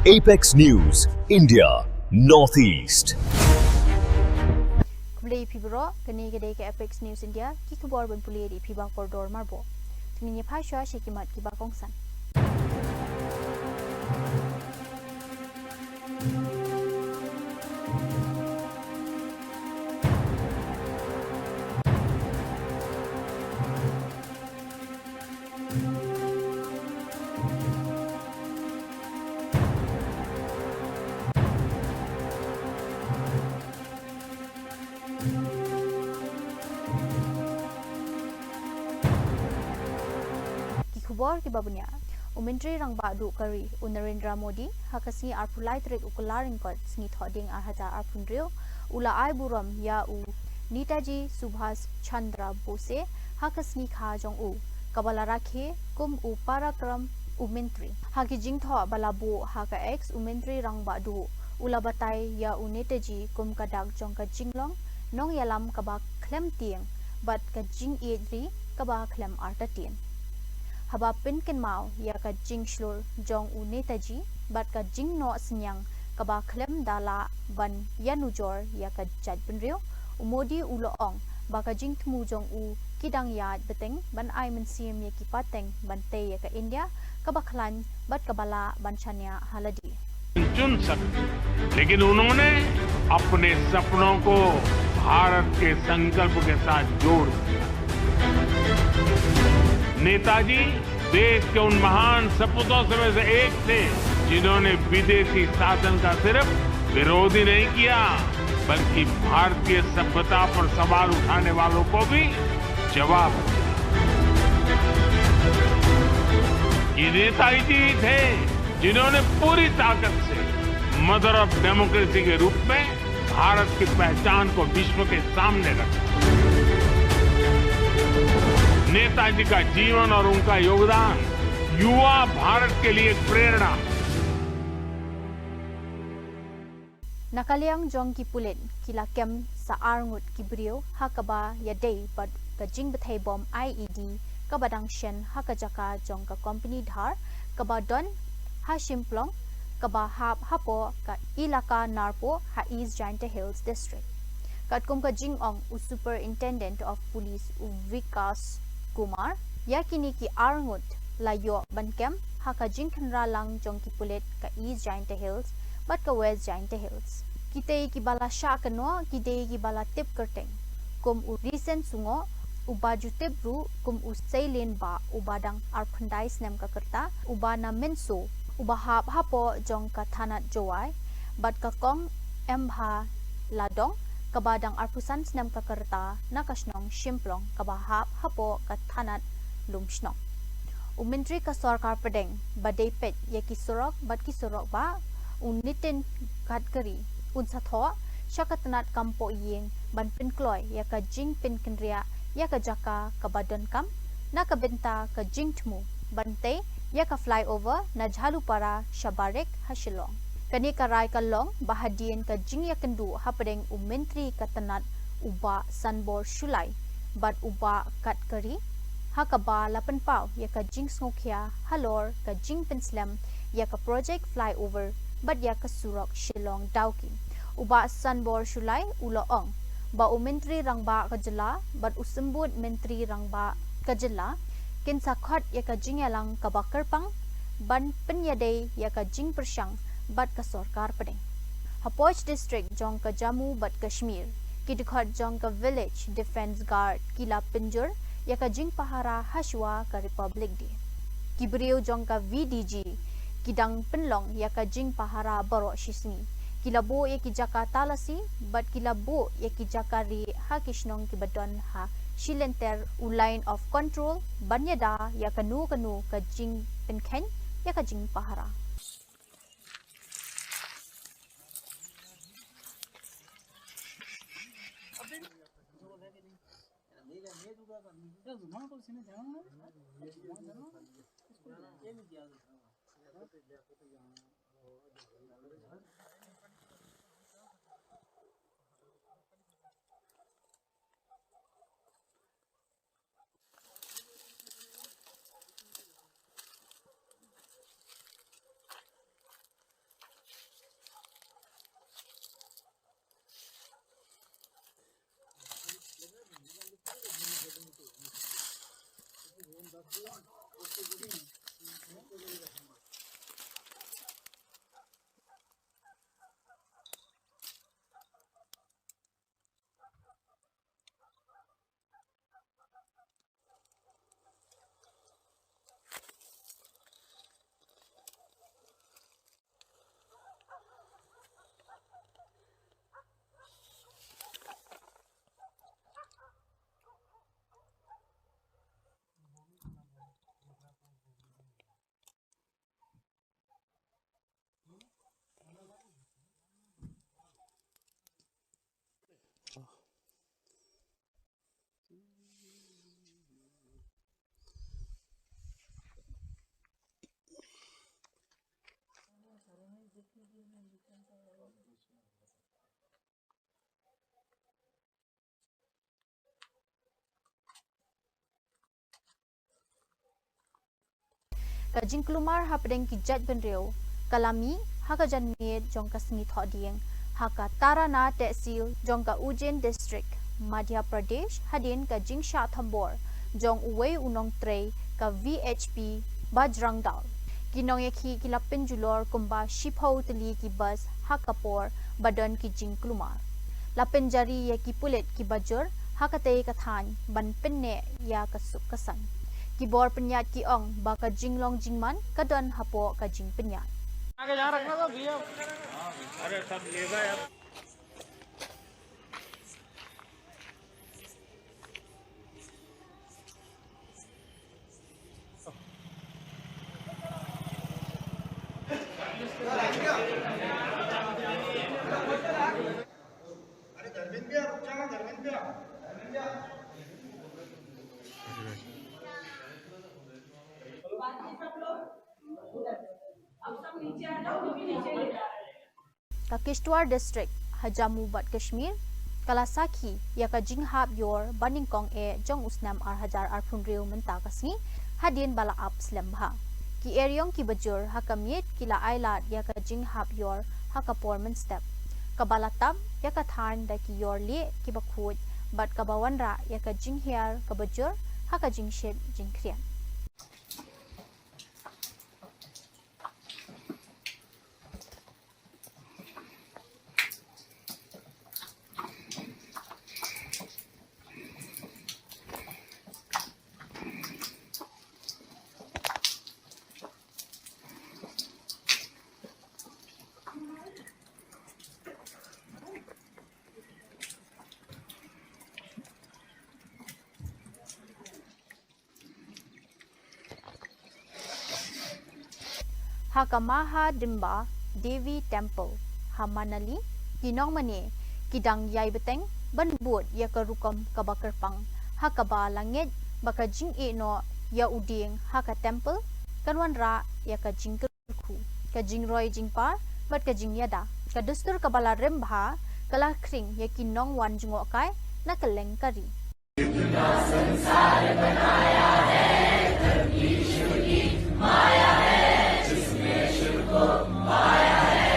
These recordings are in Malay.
Apex News, India, Northeast. Kulay pibro kani gede ke Apex News India ki kubor ban pulih di pibang pordor marbo. Tengini phasha shekimat ki bakongsan. Kubor ki babunya Menteri Rangba Du Kari Narendra Modi hakasi arpulai trik ukularing kot sngi thoding arhaja arpundrio ula ai buram ya u Netaji Subhas Chandra Bose hakasni kha jong u kabala rakhe kum u parakram Menteri haki jingtho balabo haka ex Menteri Rangba Du ula batai ya u Netaji kum kadak jong ka jinglong nong yalam kaba klem tieng bat ka jing edri kaba klem artatien haba pinken mau ya ka jing shlur jong u Netaji bat ka jing no senyang kaba klem dala ban yanujor ya ka jaj benrio umodi uloong ba ka jing tmu jong u kidang ya beteng ban ai mensim ya ki pateng ban te ya ka India kaba khlan bat kabala ban chania haladi चुन सकते लेकिन उन्होंने अपने सपनों को भारत के संकल्प के साथ जोड़ दिया नेताजी देश के उन महान सपूतों में से एक थे जिन्होंने विदेशी शासन का सिर्फ विरोध ही नहीं किया बल्कि भारतीय सभ्यता पर सवाल उठाने वालों को भी जवाब दिया ये नेताजी थे जिन्होंने पूरी ताकत से मदर ऑफ डेमोक्रेसी के रूप में भारत की पहचान को विश्व के सामने रखा नेताजी का जीवन और उनका योगदान युवा भारत के लिए प्रेरणा Nakaliang jong ki pulen kila kem sa arngut ki brio hakaba ya day bad ka jing bethay bom IED kabadang shen hakajaka jong ka company dhar kabadon ha shimplong kaba hap hapo ka ilaka narpo ha East Giant Hills district katkum ka jing ong u superintendent of police u Vikas Kumar yakini ki arngut layo bankem haka jing khanra lang jong ki pulet ka East Giant Hills bat ka West Giant Hills kitay ki bala sha kano kitay ki bala tip kerteng kum u recent sungo u baju tibru kum u sailen ba u badang arphandai snem ka kerta u ba na menso u ba hap hapo jong ka thanat jowai bat ka kong embha ladong kabadang arpusan snem ka kerta nakasnong shimplong kabahap hapo ka thanat lumsnong u menteri ka sarkar pedeng badai pet ya ki sorok bat ki sorok ba Nitin Gadkari unsa tho syakatanat kampo yeng ban pinkloy ya ka jing pin kenria ya ka jaka ka badon kam na ka benta ka jing tmu bante ya ka flyover na jhalu para shabarek hashilong kani ka rai ka long bahadien ka jing ya kendu hapadeng menteri ka tanat uba sanbor shulai bat uba katkari hakaba lapan pau ya ka jing sngokya halor ka jing penslam ya ka project flyover bat ya ka surok shilong dauki uba sanbor shulai uloong ba menteri rangba ka jila bat usembut menteri rangba ka jila kinsa khat ya ka jing yalang ka bakarpang ban penyadai ya ka jing persyang bat ka sarkar pedeng Hapoch district jong ka Jammu bat Kashmir ki dekhat jong ka village defense guard kila pinjur ya ka jing pahara haswa ka republic di kibriyo jong ka VDG kidang penlong ya ka jing pahara baro shisni kilabo ya ki Jakarta lasi bat kilabo ya ki Jakari ha kishnong ki badon ha shilenter u line of control banyada ya kanu ka jing penkhen ya ka jing pahara ka jing kelumar ha pedeng ki jat ben reu kalami ha ka jan me jong ka sngi tho dieng ha ka tarana tehsil jong ka Ujjain district Madhya Pradesh hadin ka jing sha thambor jong uwei unong trei ka VHP Bajrangdal kinong yakhi kilapin julor kumba shipho tli ki bus hakapor badan ki jing klumar lapin jari ya ki pulet ki bajur hakate ka than ban pinne ya ka suk kasan ki bor penyat ki ong ba ka jinglong jingman ka don hapo ka jing penyat आगे यहाँ रखना था भैया अरे सब ले गए अब अरे धर्मेंद्र भैया रुक जाना धर्मेंद्र भैया ka Kishtwar district Hajamu bat Kashmir Kalasaki ya ka jinghap yor baningkong e jong usnam ar hajar ar phunreu menta kasni hadin bala ap slembha ki eryong ki bajur hakamiet kila ailat ya ka jinghap yor hakapor men step kabalatab ya ka than da ki yor le ki bakhut bat kabawanra ya ka jinghiar ka bajur haka jingshep jingkrian Hakamaha Dimba Devi Temple Hamanali Kinong Mane Kidang Yai Beteng Ban Buat Ya Karukam Kabakerpang Hakaba Langit Baka Jing E No Ya Uding Haka Temple Kanwan Ra Ya Ka Jing Kerku Ka Jing Roy Jing Par Bat Ka Jing Yada Ka Dustur Kabala Rembha Kala Kring Ya Kinong Wan Jungok Kai Na Kaleng Kari संसार बनाया है धरती शुद्धि माया है जिसमें शिव को पाया है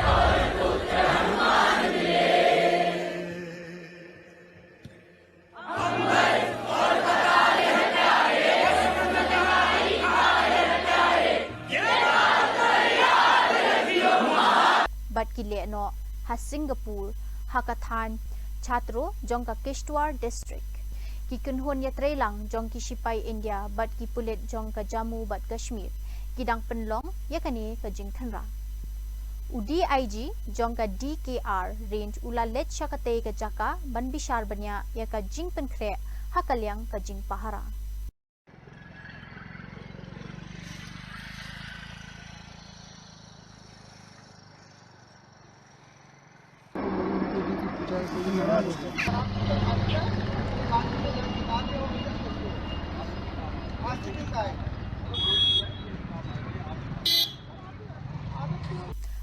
और पुत्र हनुमान मिले अंबर और बताए हटाए समझाई आए हटाए ये बात याद रखियो बट किले नो हा सिंगापुर हाकाथान छात्रों जोंका किश्तवाड़ डिस्ट्रिक्ट की kunhun ya trelang jong ki sipai India bat ki pulit jong ka Jammu bat Kashmir kidang penlong ya kani ka jingthanra UDIG jong ka DKR range ulalet syakate ka jaka ban bishar banya ya ka jing penkhre hakalyang ka jing pahara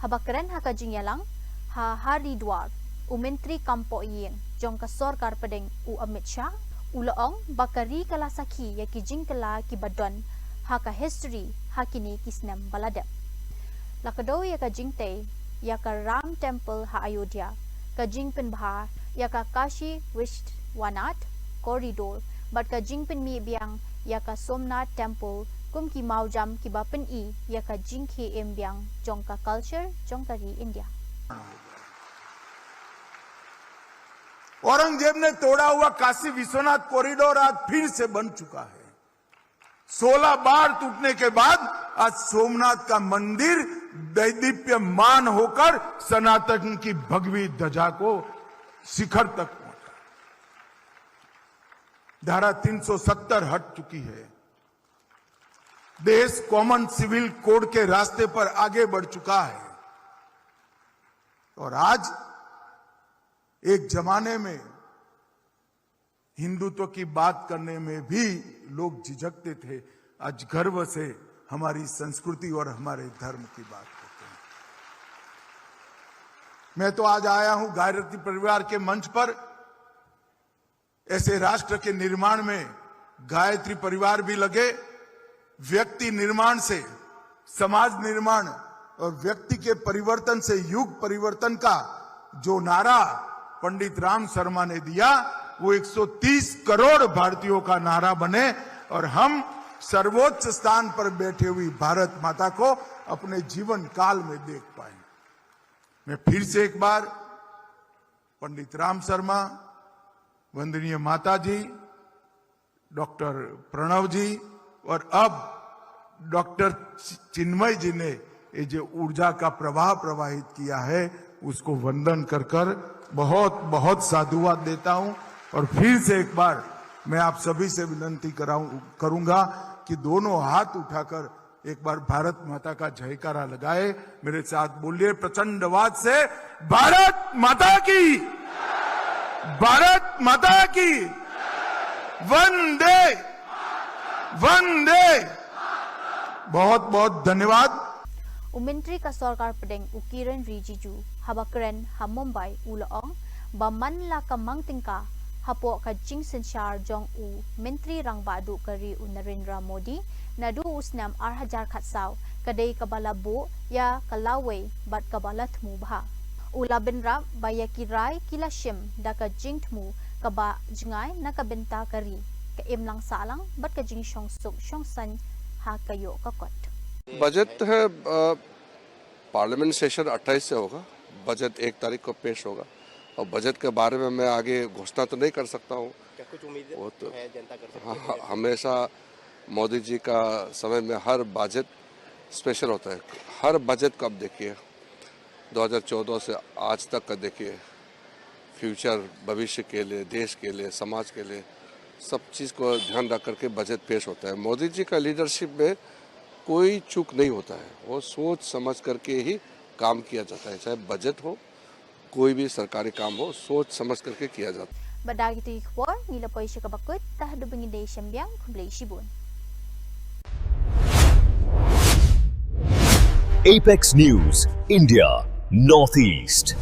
Habakran haka jingyalang ha Haridwar Menteri Kampo Iyeng jong ka Sarkar Pedeng u Amit Shah ulaong bakari kala sakhi ya ki jingkala ki badon haka history hakini kisnam baladap lakado ya ka jingte ya ka Ram Temple ha Ayodhya ka jingpen bha ya ka Kashi Vishwanath corridor bat ka jingpen mi biang ya ka Somnath Temple kum ki maujam ki bapen I ya ka jingkhe embyang jong ka culture jong ka ri India Aurangzeb ने तोड़ा हुआ काशी विश्वनाथ कॉरिडोर आज फिर से बन चुका है 16 बार टूटने के बाद आज सोमनाथ का मंदिर दैदीप्यमान होकर सनातन की भगवी ध्वजा को शिखर तक पहुंचा धारा 370 हट चुकी है देश कॉमन सिविल कोड के रास्ते पर आगे बढ़ चुका है और आज एक जमाने में हिंदुत्व की बात करने में भी लोग झिझकते थे आज गर्व से हमारी संस्कृति और हमारे धर्म की बात करते हैं मैं तो आज आया हूं गायत्री परिवार के मंच पर ऐसे राष्ट्र के निर्माण में गायत्री परिवार भी लगे व्यक्ति निर्माण से समाज निर्माण और व्यक्ति के परिवर्तन से युग परिवर्तन का जो नारा पंडित राम शर्मा ने दिया, वो 130 करोड़ भारतीयों का नारा बने और हम सर्वोच्च स्थान पर बैठे हुई भारत माता को अपने जीवन काल में देख पाए। मैं फिर से एक बार पंडित राम शर्मा, वंदनीय माता जी, डॉक्टर प्रणव जी और अब डॉक्टर चिन्मय जी ने ये जो ऊर्जा का प्रवाह प्रवाहित किया है, उसको वंदन कर कर बहुत बहुत साधुवाद देता हूं। और फिर से एक बार मैं आप सभी से विनती करूंगा कि दोनों हाथ उठाकर एक बार भारत माता का जयकारा लगाए। मेरे साथ बोलिए प्रचंड आवाज से, भारत माता की, भारत माता की, वंदे वंदे। बहुत बहुत धन्यवाद। Menteri ka Sarkar Pedeng Ukiran Rijiju habakren ha Mumbai ulaong baman la ka mangtingka hapo ka jing senchar jong u Menteri Rangbadu kari u Narendra Modi nadu usnam 8,000 khatsau kadai kabalabu ya kalawai bat kabalatmu bha ula benra bayaki rai kilashim da ka jingtmu kaba jingai na ka benta kari ka imlang salang bat ka jing shong suk shong san ha kayo ka kot। Budget है, parliament session 28 से होगा, बजट 1 तारीख को पेश होगा और बजट के बारे में मैं आगे घोषणा तो नहीं कर सकता हूँ। कुछ उम्मीद वो तो है जनता कर सकती हाँ, हमेशा मोदी जी का समय में हर बजट स्पेशल होता है। हर बजट को आप देखिए, 2014 से आज तक का देखिए, फ्यूचर भविष्य के लिए, देश के लिए, समाज के लिए, सब चीज़ को ध्यान रख करके बजट पेश होता है। मोदी जी का लीडरशिप में कोई चूक नहीं होता है, वो सोच समझ करके ही काम किया जाता है। चाहे बजट हो, कोई भी सरकारी काम हो, सोच समझ करके किया जाता है। Badagi tu ikhwar nila poy siya kabakut tahdu bingide siyambiyang kumblay shibun। Apex News, India, Northeast.